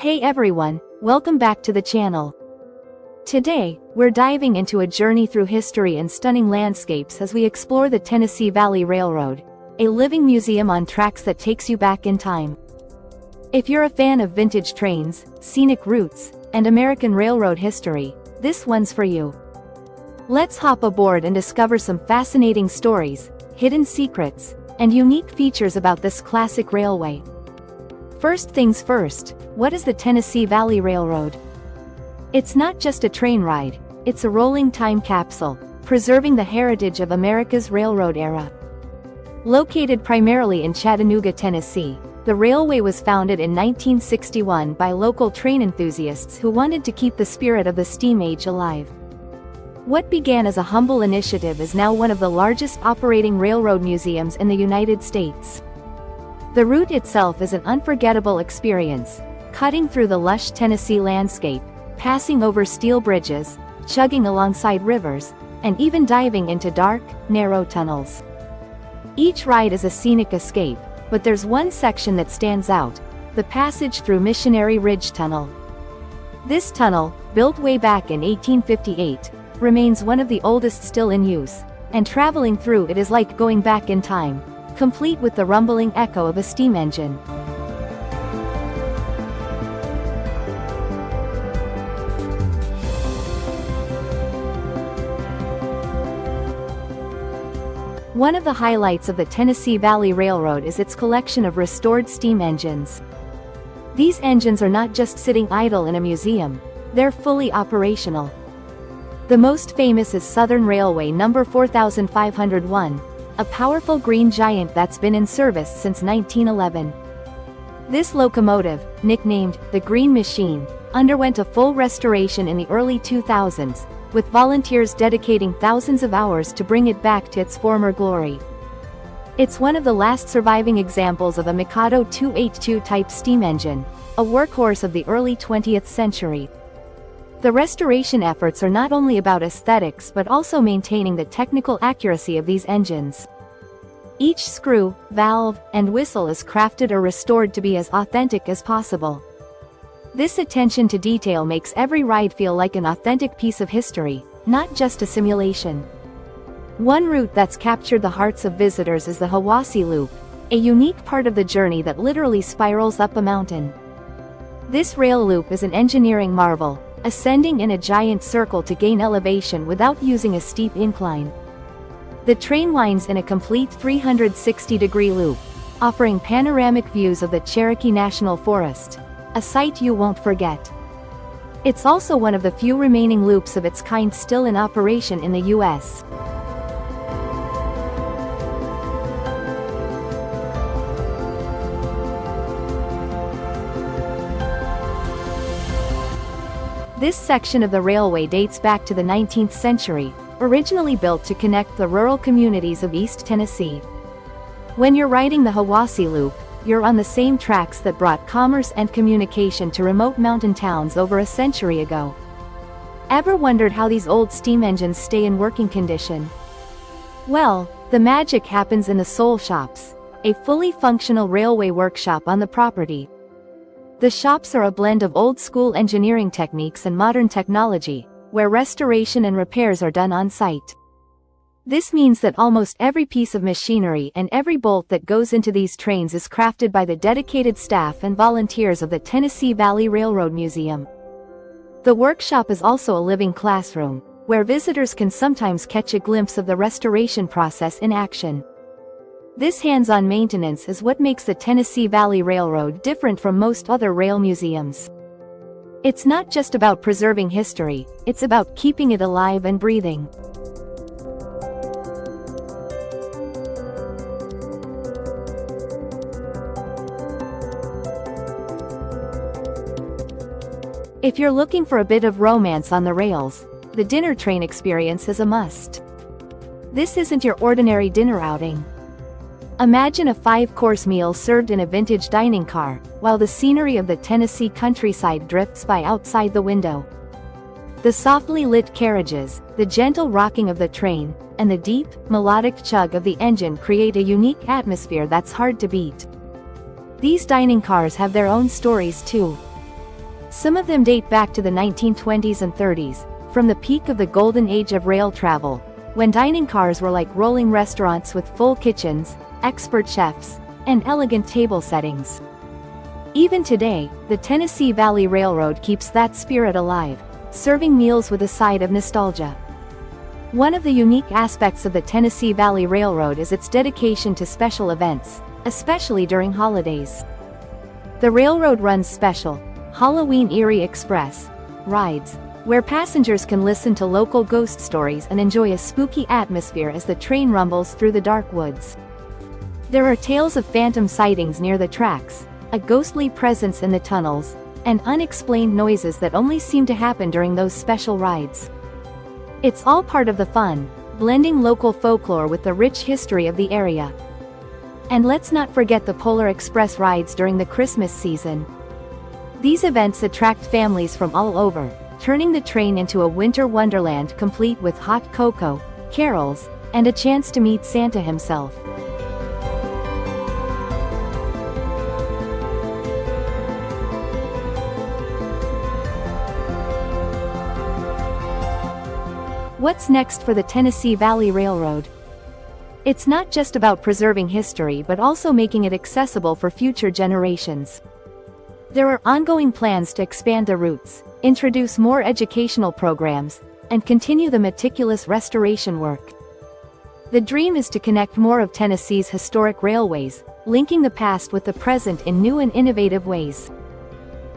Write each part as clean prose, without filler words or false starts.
Hey everyone, welcome back to the channel. Today, we're diving into a journey through history and stunning landscapes as we explore the Tennessee Valley Railroad, a living museum on tracks that takes you back in time. If you're a fan of vintage trains, scenic routes, and American railroad history, this one's for you. Let's hop aboard and discover some fascinating stories, hidden secrets, and unique features about this classic railway. First things first, what is the Tennessee Valley Railroad? It's not just a train ride, it's a rolling time capsule, preserving the heritage of America's railroad era. Located primarily in Chattanooga, Tennessee, the railway was founded in 1961 by local train enthusiasts who wanted to keep the spirit of the steam age alive. What began as a humble initiative is now one of the largest operating railroad museums in the United States. The route itself is an unforgettable experience, cutting through the lush Tennessee landscape, passing over steel bridges, chugging alongside rivers, and even diving into dark, narrow tunnels. Each ride is a scenic escape, but there's one section that stands out: the passage through Missionary Ridge Tunnel. This tunnel, built way back in 1858, remains one of the oldest still in use, and traveling through it is like going back in time, complete with the rumbling echo of a steam engine. One of the highlights of the Tennessee Valley Railroad is its collection of restored steam engines. These engines are not just sitting idle in a museum, they're fully operational. The most famous is Southern Railway No. 4501, a powerful green giant that's been in service since 1911. This locomotive, nicknamed the Green Machine, underwent a full restoration in the early 2000s, with volunteers dedicating thousands of hours to bring it back to its former glory. It's one of the last surviving examples of a Mikado 282-type steam engine, a workhorse of the early 20th century. The restoration efforts are not only about aesthetics but also maintaining the technical accuracy of these engines. Each screw, valve, and whistle is crafted or restored to be as authentic as possible. This attention to detail makes every ride feel like an authentic piece of history, not just a simulation. One route that's captured the hearts of visitors is the Hiwassee Loop, a unique part of the journey that literally spirals up a mountain. This rail loop is an engineering marvel, ascending in a giant circle to gain elevation without using a steep incline. The train winds in a complete 360-degree loop, offering panoramic views of the Cherokee National Forest, a sight you won't forget. It's also one of the few remaining loops of its kind still in operation in the U.S. This section of the railway dates back to the 19th century, originally built to connect the rural communities of East Tennessee. When you're riding the Hiwassee Loop, you're on the same tracks that brought commerce and communication to remote mountain towns over a century ago. Ever wondered how these old steam engines stay in working condition? Well, the magic happens in the Soul Shops, a fully functional railway workshop on the property. The shops are a blend of old-school engineering techniques and modern technology, where restoration and repairs are done on-site. This means that almost every piece of machinery and every bolt that goes into these trains is crafted by the dedicated staff and volunteers of the Tennessee Valley Railroad Museum. The workshop is also a living classroom, where visitors can sometimes catch a glimpse of the restoration process in action. This hands-on maintenance is what makes the Tennessee Valley Railroad different from most other rail museums. It's not just about preserving history, it's about keeping it alive and breathing. If you're looking for a bit of romance on the rails, the dinner train experience is a must. This isn't your ordinary dinner outing. Imagine a 5-course meal served in a vintage dining car, while the scenery of the Tennessee countryside drifts by outside the window. The softly lit carriages, the gentle rocking of the train, and the deep, melodic chug of the engine create a unique atmosphere that's hard to beat. These dining cars have their own stories too. Some of them date back to the 1920s and 30s, from the peak of the golden age of rail travel, when dining cars were like rolling restaurants with full kitchens, expert chefs, and elegant table settings. Even today, the Tennessee Valley Railroad keeps that spirit alive, serving meals with a side of nostalgia. One of the unique aspects of the Tennessee Valley Railroad is its dedication to special events, especially during holidays. The railroad runs special Halloween Eerie Express rides, where passengers can listen to local ghost stories and enjoy a spooky atmosphere as the train rumbles through the dark woods. There are tales of phantom sightings near the tracks, a ghostly presence in the tunnels, and unexplained noises that only seem to happen during those special rides. It's all part of the fun, blending local folklore with the rich history of the area. And let's not forget the Polar Express rides during the Christmas season. These events attract families from all over, turning the train into a winter wonderland complete with hot cocoa, carols, and a chance to meet Santa himself. What's next for the Tennessee Valley Railroad? It's not just about preserving history but also making it accessible for future generations. There are ongoing plans to expand the routes, introduce more educational programs, and continue the meticulous restoration work. The dream is to connect more of Tennessee's historic railways, linking the past with the present in new and innovative ways.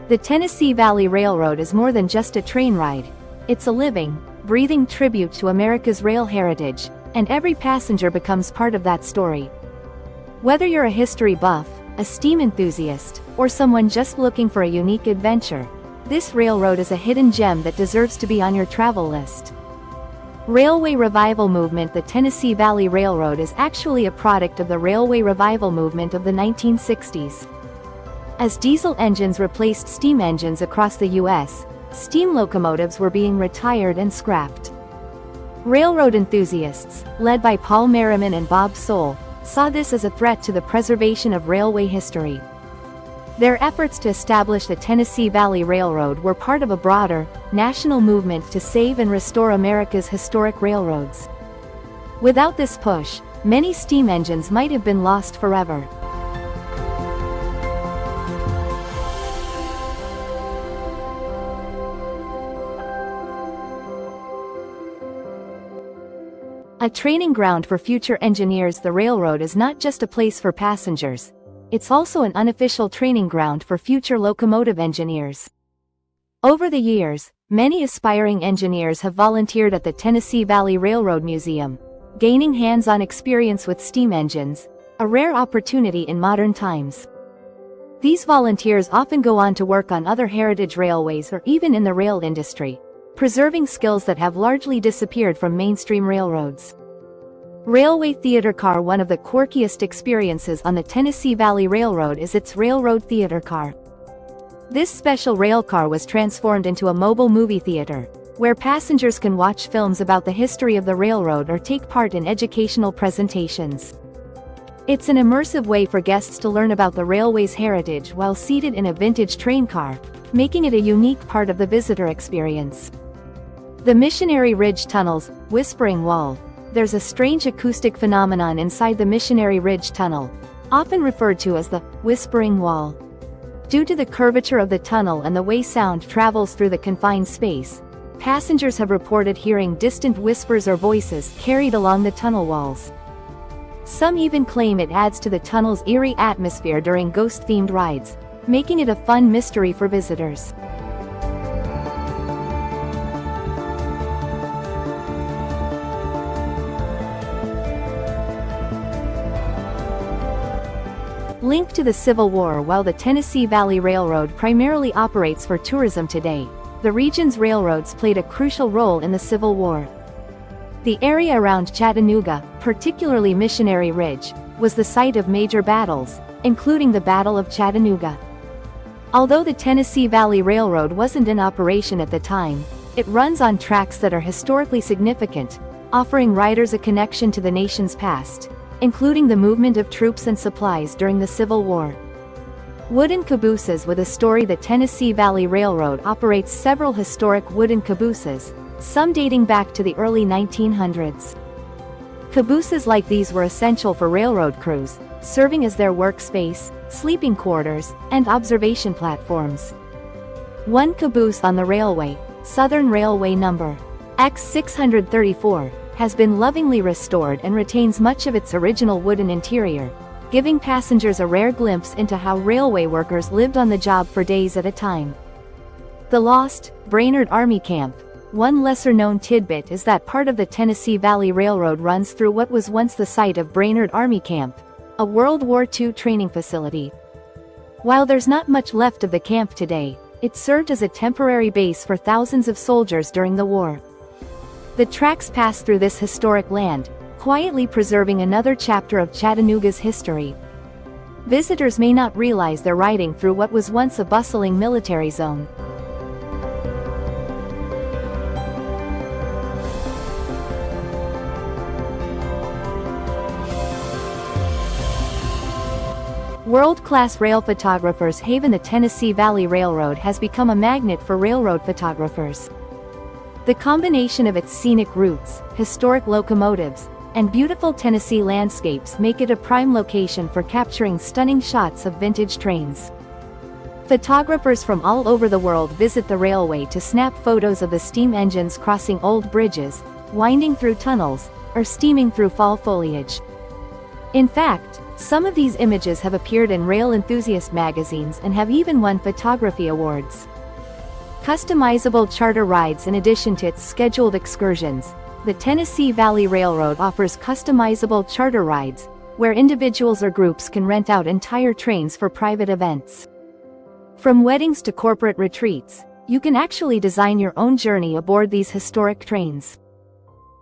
The Tennessee Valley Railroad is more than just a train ride. It's a living, breathing tribute to America's rail heritage, and every passenger becomes part of that story. Whether you're a history buff, a steam enthusiast, or someone just looking for a unique adventure, this railroad is a hidden gem that deserves to be on your travel list. Railway Revival Movement. The Tennessee Valley Railroad is actually a product of the Railway Revival Movement of the 1960s. As diesel engines replaced steam engines across the U.S., steam locomotives were being retired and scrapped. Railroad enthusiasts, led by Paul Merriman and Bob Soule, saw this as a threat to the preservation of railway history. Their efforts to establish the Tennessee Valley Railroad were part of a broader, national movement to save and restore America's historic railroads. Without this push, many steam engines might have been lost forever. A training ground for future engineers. The railroad is not just a place for passengers. It's also an unofficial training ground for future locomotive engineers. Over the years, many aspiring engineers have volunteered at the Tennessee Valley Railroad Museum, gaining hands-on experience with steam engines, a rare opportunity in modern times. These volunteers often go on to work on other heritage railways or even in the rail industry, preserving skills that have largely disappeared from mainstream railroads. Railway Theater Car. One of the quirkiest experiences on the Tennessee Valley Railroad is its Railroad Theater Car. This special rail car was transformed into a mobile movie theater, where passengers can watch films about the history of the railroad or take part in educational presentations. It's an immersive way for guests to learn about the railway's heritage while seated in a vintage train car, making it a unique part of the visitor experience. The Missionary Ridge Tunnel's Whispering Wall. There's a strange acoustic phenomenon inside the Missionary Ridge Tunnel, often referred to as the Whispering Wall. Due to the curvature of the tunnel and the way sound travels through the confined space, passengers have reported hearing distant whispers or voices carried along the tunnel walls. Some even claim it adds to the tunnel's eerie atmosphere during ghost-themed rides, making it a fun mystery for visitors. Linked to the Civil War. While the Tennessee Valley Railroad primarily operates for tourism today, the region's railroads played a crucial role in the Civil War. The area around Chattanooga, particularly Missionary Ridge, was the site of major battles, including the Battle of Chattanooga. Although the Tennessee Valley Railroad wasn't in operation at the time, it runs on tracks that are historically significant, offering riders a connection to the nation's past, including the movement of troops and supplies during the Civil War. Wooden cabooses with a story. The Tennessee Valley Railroad operates several historic wooden cabooses, some dating back to the early 1900s. Cabooses like these were essential for railroad crews, serving as their workspace, sleeping quarters, and observation platforms. One caboose on the railway, Southern Railway No. X634, has been lovingly restored and retains much of its original wooden interior, giving passengers a rare glimpse into how railway workers lived on the job for days at a time. The lost, Brainerd Army Camp. One lesser-known tidbit is that part of the Tennessee Valley Railroad runs through what was once the site of Brainerd Army Camp, a World War II training facility. While there's not much left of the camp today, it served as a temporary base for thousands of soldiers during the war. The tracks pass through this historic land, quietly preserving another chapter of Chattanooga's history. Visitors may not realize they're riding through what was once a bustling military zone. World-class rail photographers haven. The Tennessee Valley Railroad has become a magnet for railroad photographers. The combination of its scenic routes, historic locomotives, and beautiful Tennessee landscapes make it a prime location for capturing stunning shots of vintage trains. Photographers from all over the world visit the railway to snap photos of the steam engines crossing old bridges, winding through tunnels, or steaming through fall foliage. In fact, some of these images have appeared in rail enthusiast magazines and have even won photography awards. Customizable charter rides. In addition to its scheduled excursions, the Tennessee Valley Railroad offers customizable charter rides, where individuals or groups can rent out entire trains for private events. From weddings to corporate retreats, you can actually design your own journey aboard these historic trains.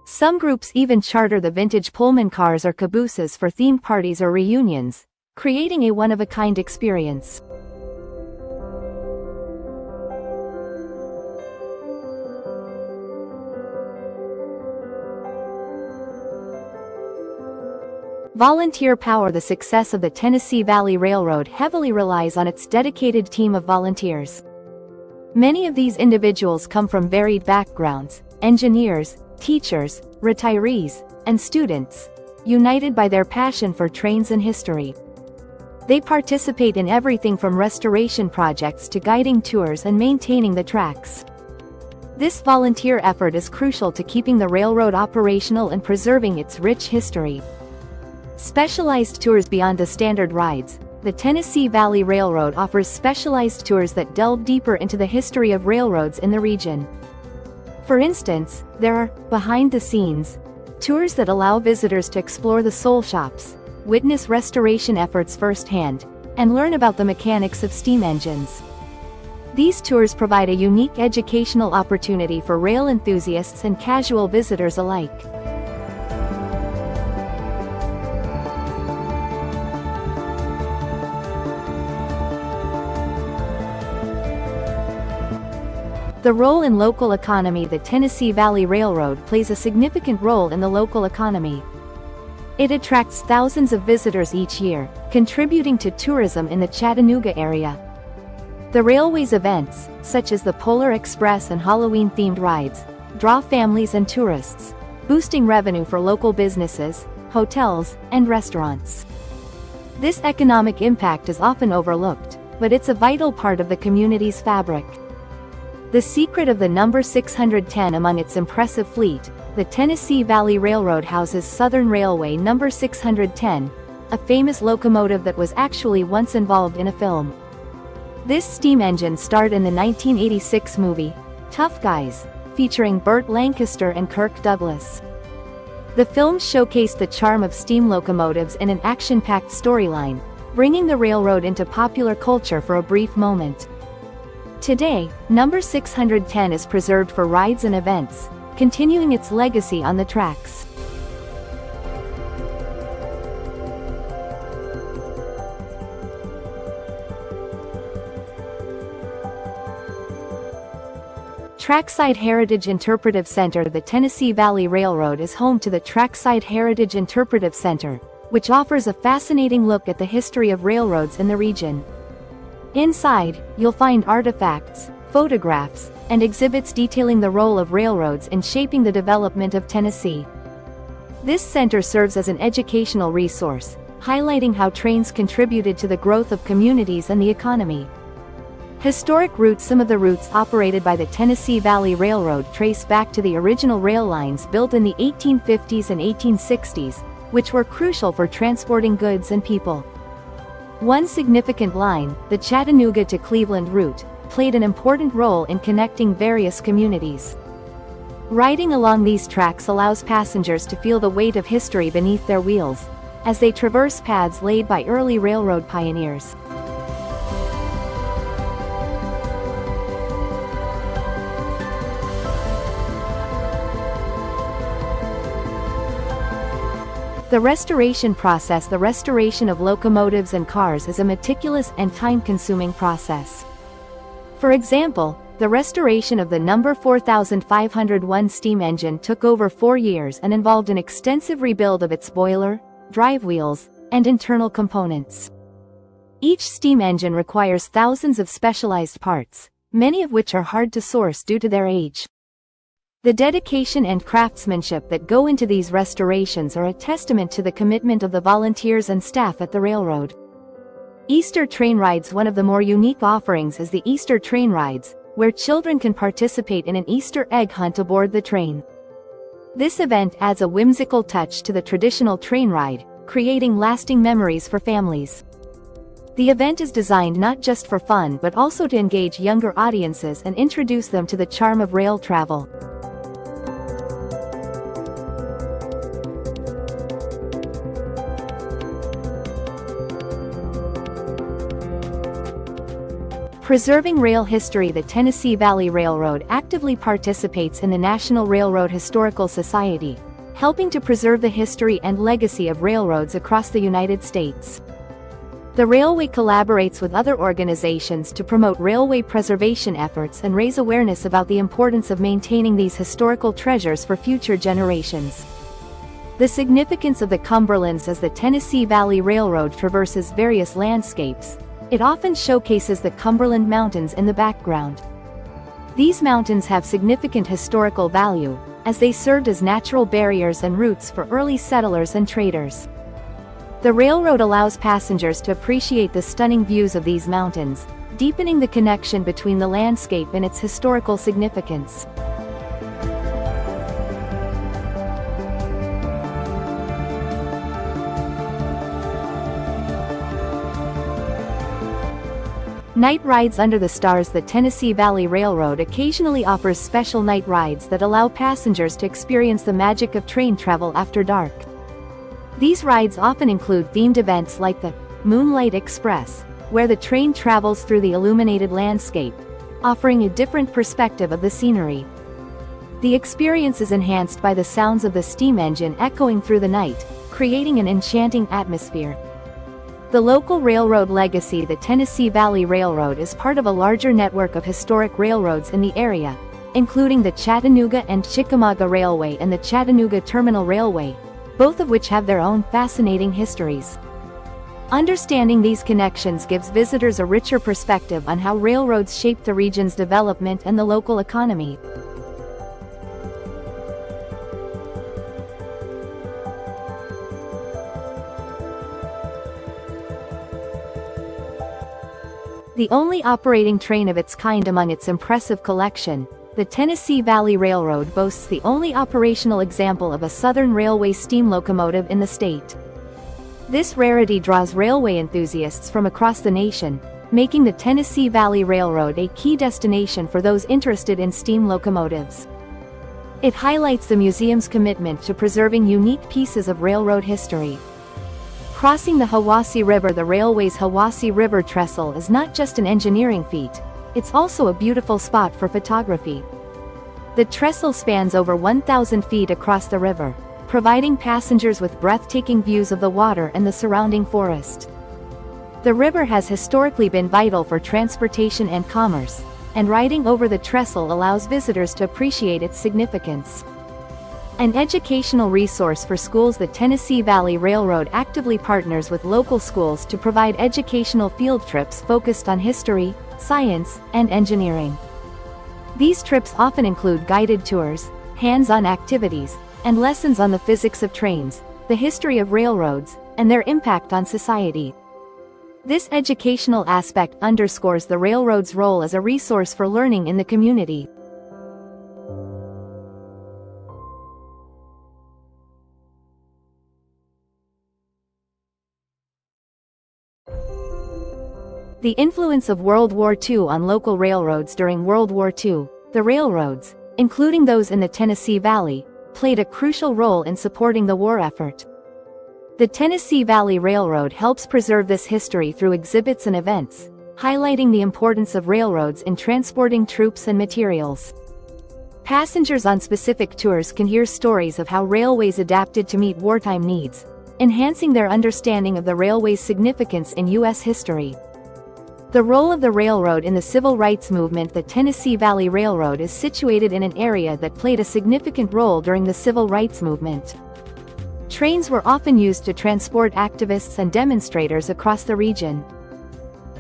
Some groups even charter the vintage Pullman cars or cabooses for themed parties or reunions, creating a one-of-a-kind experience. Volunteer power. The success of the Tennessee Valley Railroad heavily relies on its dedicated team of volunteers. Many of these individuals come from varied backgrounds: engineers, teachers, retirees, and students, united by their passion for trains and history. They participate in everything from restoration projects to guiding tours and maintaining the tracks. This volunteer effort is crucial to keeping the railroad operational and preserving its rich history. Specialized tours. Beyond the standard rides, the Tennessee Valley Railroad offers specialized tours that delve deeper into the history of railroads in the region. For instance, there are behind-the-scenes tours that allow visitors to explore the soul shops, witness restoration efforts firsthand, and learn about the mechanics of steam engines. These tours provide a unique educational opportunity for rail enthusiasts and casual visitors alike. The role in local economy. The Tennessee Valley Railroad plays a significant role in the local economy. It attracts thousands of visitors each year, contributing to tourism in the Chattanooga area. The railway's events, such as the Polar Express and Halloween-themed rides, draw families and tourists, boosting revenue for local businesses, hotels, and restaurants. This economic impact is often overlooked, but it's a vital part of the community's fabric. The secret of the number 610. Among its impressive fleet, the Tennessee Valley Railroad houses Southern Railway No. 610, a famous locomotive that was actually once involved in a film. This steam engine starred in the 1986 movie, Tough Guys, featuring Burt Lancaster and Kirk Douglas. The film showcased the charm of steam locomotives in an action-packed storyline, bringing the railroad into popular culture for a brief moment. Today, No. 610 is preserved for rides and events, continuing its legacy on the tracks. Trackside Heritage Interpretive Center. The Tennessee Valley Railroad is home to the Trackside Heritage Interpretive Center, which offers a fascinating look at the history of railroads in the region. Inside, you'll find artifacts, photographs, and exhibits detailing the role of railroads in shaping the development of Tennessee. This center serves as an educational resource, highlighting how trains contributed to the growth of communities and the economy. Historic routes. Some of the routes operated by the Tennessee Valley Railroad trace back to the original rail lines built in the 1850s and 1860s, which were crucial for transporting goods and people. One significant line, the Chattanooga to Cleveland route, played an important role in connecting various communities. Riding along these tracks allows passengers to feel the weight of history beneath their wheels, as they traverse paths laid by early railroad pioneers. The restoration process. The restoration of locomotives and cars is a meticulous and time-consuming process. For example, the restoration of the number 4501 steam engine took over 4 years and involved an extensive rebuild of its boiler, drive wheels, and internal components. Each steam engine requires thousands of specialized parts, many of which are hard to source due to their age. The dedication and craftsmanship that go into these restorations are a testament to the commitment of the volunteers and staff at the railroad. Easter train rides. One of the more unique offerings is the Easter train rides, where children can participate in an Easter egg hunt aboard the train. This event adds a whimsical touch to the traditional train ride, creating lasting memories for families. The event is designed not just for fun but also to engage younger audiences and introduce them to the charm of rail travel. Preserving rail history. The Tennessee Valley Railroad actively participates in the National Railroad Historical Society, helping to preserve the history and legacy of railroads across the United States. The railway collaborates with other organizations to promote railway preservation efforts and raise awareness about the importance of maintaining these historical treasures for future generations. The significance of the Cumberlands. As the Tennessee Valley Railroad traverses various landscapes, it often showcases the Cumberland Mountains in the background. These mountains have significant historical value, as they served as natural barriers and routes for early settlers and traders. The railroad allows passengers to appreciate the stunning views of these mountains, deepening the connection between the landscape and its historical significance. Night rides. Under the stars. The Tennessee Valley Railroad occasionally offers special night rides that allow passengers to experience the magic of train travel after dark. These rides often include themed events like the Moonlight Express, where the train travels through the illuminated landscape, offering a different perspective of the scenery. The experience is enhanced by the sounds of the steam engine echoing through the night, creating an enchanting atmosphere. The local railroad legacy. The Tennessee Valley Railroad is part of a larger network of historic railroads in the area, including the Chattanooga and Chickamauga Railway and the Chattanooga Terminal Railway, both of which have their own fascinating histories. Understanding these connections gives visitors a richer perspective on how railroads shaped the region's development and the local economy. The only operating train of its kind among its impressive collection, the Tennessee Valley Railroad boasts the only operational example of a Southern Railway steam locomotive in the state. This rarity draws railway enthusiasts from across the nation, making the Tennessee Valley Railroad a key destination for those interested in steam locomotives. It highlights the museum's commitment to preserving unique pieces of railroad history. Crossing the Hiwassee River. The railway's Hiwassee River trestle is not just an engineering feat, it's also a beautiful spot for photography. The trestle spans over 1,000 feet across the river, providing passengers with breathtaking views of the water and the surrounding forest. The river has historically been vital for transportation and commerce, and riding over the trestle allows visitors to appreciate its significance. An educational resource for schools, the Tennessee Valley Railroad actively partners with local schools to provide educational field trips focused on history, science, and engineering. These trips often include guided tours, hands-on activities, and lessons on the physics of trains, the history of railroads, and their impact on society. This educational aspect underscores the railroad's role as a resource for learning in the community. The influence of World War II on local railroads. During World War II, the railroads, including those in the Tennessee Valley, played a crucial role in supporting the war effort. The Tennessee Valley Railroad helps preserve this history through exhibits and events, highlighting the importance of railroads in transporting troops and materials. Passengers on specific tours can hear stories of how railways adapted to meet wartime needs, enhancing their understanding of the railway's significance in U.S. history. The role of the railroad in the civil rights movement. The Tennessee Valley Railroad is situated in an area that played a significant role during the civil rights movement. Trains were often used to transport activists and demonstrators across the region.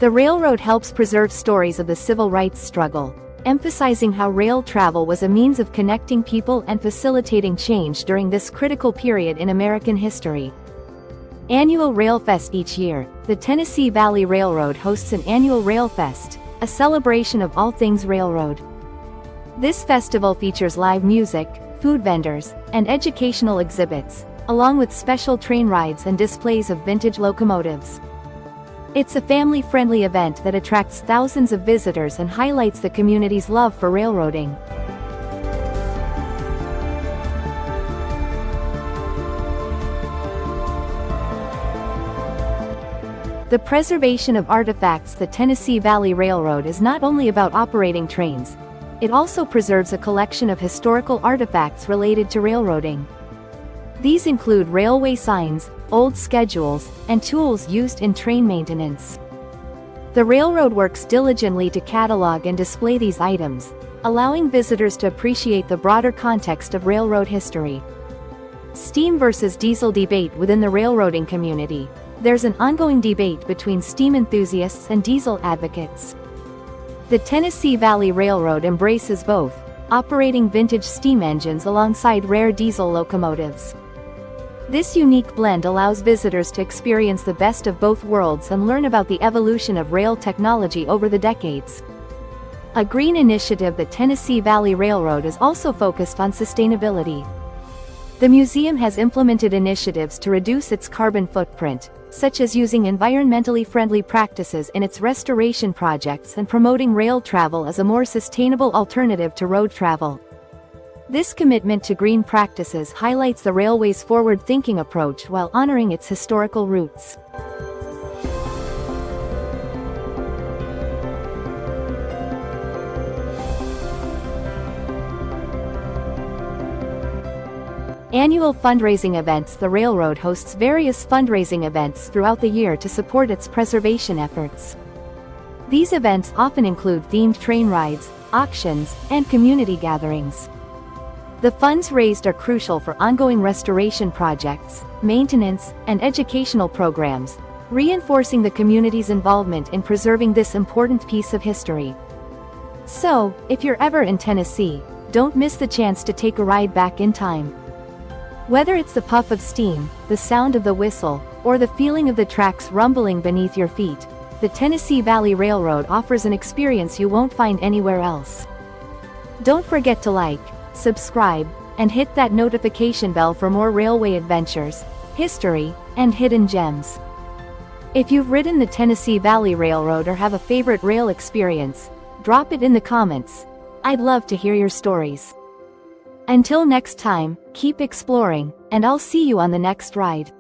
The railroad helps preserve stories of the civil rights struggle, emphasizing how rail travel was a means of connecting people and facilitating change during this critical period in American history. Annual Railfest. Each year, the Tennessee Valley Railroad hosts an annual Railfest, a celebration of all things railroad. This festival features live music, food vendors, and educational exhibits, along with special train rides and displays of vintage locomotives. It's a family-friendly event that attracts thousands of visitors and highlights the community's love for railroading. The preservation of artifacts. The Tennessee Valley Railroad is not only about operating trains, it also preserves a collection of historical artifacts related to railroading. These include railway signs, old schedules, and tools used in train maintenance. The railroad works diligently to catalog and display these items, allowing visitors to appreciate the broader context of railroad history. Steam versus diesel debate. Within the railroading community, there's an ongoing debate between steam enthusiasts and diesel advocates. The Tennessee Valley Railroad embraces both, operating vintage steam engines alongside rare diesel locomotives. This unique blend allows visitors to experience the best of both worlds and learn about the evolution of rail technology over the decades. A green initiative. The Tennessee Valley Railroad is also focused on sustainability. The museum has implemented initiatives to reduce its carbon footprint, such as using environmentally friendly practices in its restoration projects and promoting rail travel as a more sustainable alternative to road travel. This commitment to green practices highlights the railway's forward-thinking approach while honoring its historical roots. Annual fundraising events. The railroad hosts various fundraising events throughout the year to support its preservation efforts. These events often include themed train rides, auctions, and community gatherings. The funds raised are crucial for ongoing restoration projects, maintenance, and educational programs, reinforcing the community's involvement in preserving this important piece of history. So, if you're ever in Tennessee, don't miss the chance to take a ride back in time. Whether it's the puff of steam, the sound of the whistle, or the feeling of the tracks rumbling beneath your feet, the Tennessee Valley Railroad offers an experience you won't find anywhere else. Don't forget to like, subscribe, and hit that notification bell for more railway adventures, history, and hidden gems. If you've ridden the Tennessee Valley Railroad or have a favorite rail experience, drop it in the comments. I'd love to hear your stories. Until next time, keep exploring, and I'll see you on the next ride.